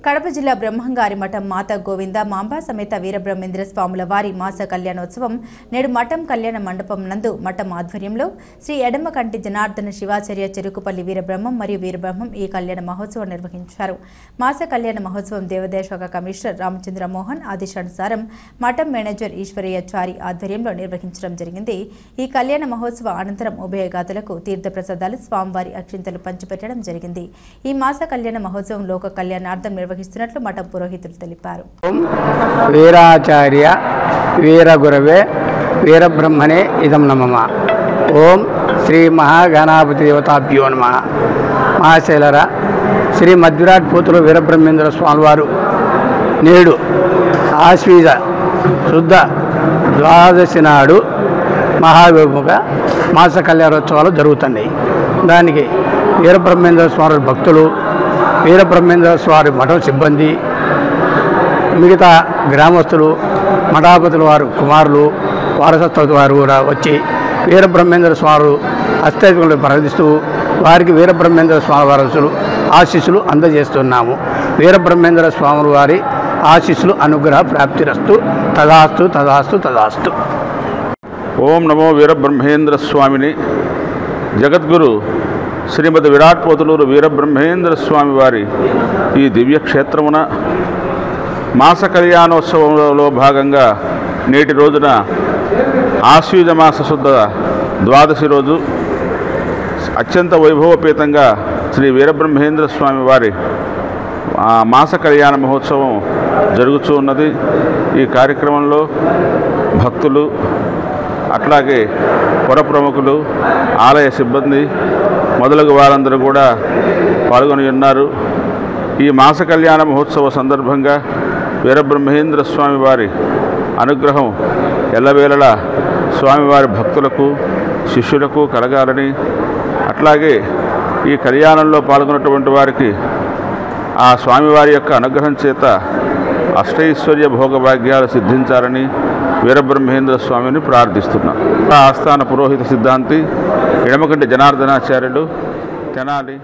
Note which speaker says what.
Speaker 1: కడప జిల్లా బ్రహ్మంగారి మఠం మాత గోవింద మాంబా సమేత వీరబ్రహ్మేంద్ర స్వాముల వారి మాస కళ్యాణోత్సవం నేడు మఠం కళ్యాణ మండపం నందు మఠం ఆధ్వర్యంలో శ్రీ ఎడమకంటి జనార్దన శివాచార్య చెరుకుపల్లి వీరబ్రహ్మం మరియు వీరబ్రహ్మం ఈ కళ్యాణ మహోత్సవం నిర్వహించారు. మాస కళ్యాణ మహోత్సవం దేవాదాయ శాఖ కమిషనర్ రామచంద్ర మోహన్ ఆదేశానుసారం మఠం మేనేజర్ ఈశ్వరయ్యచారి ఆధ్వర్యంలో నిర్వహించడం జరిగింది. ఈ కళ్యాణ మహోత్సవ అనంతరం ఉభయగాతులకు తీర్థప్రసాదాలు స్వామివారి అక్షింతలు పంచిపెట్టడం జరిగింది. ఈ మాస కళ్యాణ మహోత్సవం లోక కళ్యాణార్థం నిర్వహిస్తున్నట్లు మఠం పురోహితులు తెలిపారు.
Speaker 2: వీరాచార్య వీరగురవే వీరబ్రహ్మణే ఇదం నమః. ఓం శ్రీ మహాగణాపతి దేవతాభ్యో నమః. మహాశైలర శ్రీ మధ్విరాట్ పోతులు వీరబ్రహ్మేంద్ర స్వామివారు నేడు ఆశ్వీజ శుద్ధ ద్వాదశి నాడు మహావేముగా మాస కళ్యాణోత్సవాలు జరుగుతున్నాయి. దానికి వీరబ్రహ్మేంద్ర స్వామి భక్తులు, వీరబ్రహ్మేంద్ర స్వామి మఠం సిబ్బంది, మిగతా గ్రామస్తులు, మఠాపతుల వారు కుమారులు, వారసత్వ వారు కూడా వచ్చి వీరబ్రహ్మేంద్ర స్వామి అస్తైత్వాలను ప్రకటిస్తూ వారికి వీరబ్రహ్మేంద్ర స్వామి వారసులు ఆశీస్సులు అందజేస్తున్నాము. వీరబ్రహ్మేంద్ర స్వాముల వారి ఆశీస్సులు అనుగ్రహ ప్రాప్తిరస్తు. తదాస్తు తదాస్తు తదాస్తు.
Speaker 3: ఓం నమో వీరబ్రహ్మేంద్ర స్వామిని. జగద్గురు శ్రీమద్ విరాట్ పోతులూరు వీరబ్రహ్మేంద్ర స్వామి వారి ఈ దివ్యక్షేత్రమున మాస కళ్యాణోత్సవంలో భాగంగా నేటి రోజున ఆశ్వీజ మాస శుద్ధ ద్వాదశి రోజు అత్యంత వైభవపేతంగా శ్రీ వీరబ్రహ్మేంద్ర స్వామి వారి మాస కళ్యాణ మహోత్సవం జరుగుతూ ఉన్నది. ఈ కార్యక్రమంలో భక్తులు, అట్లాగే పుర ప్రముఖులు, ఆలయ సిబ్బంది మొదలగు వారందరూ కూడా పాల్గొని ఉన్నారు. ఈ మాస కళ్యాణ మహోత్సవ సందర్భంగా వీరబ్రహ్మేంద్ర స్వామి వారి అనుగ్రహం ఎల్లవేళలా స్వామివారి భక్తులకు, శిష్యులకు కలగాలని, అట్లాగే ఈ కళ్యాణంలో పాల్గొన్నటువంటి వారికి ఆ స్వామివారి యొక్క అనుగ్రహం చేత అష్టైశ్వర్య భోగభాగ్యాలు సిద్ధించాలని వీరబ్రహ్మేంద్ర స్వామిని ప్రార్థిస్తున్నాం. ఆస్థాన పురోహిత సిద్ధాంతి ఎడమకంటి జనార్దనాచార్యులు, తెనాలి.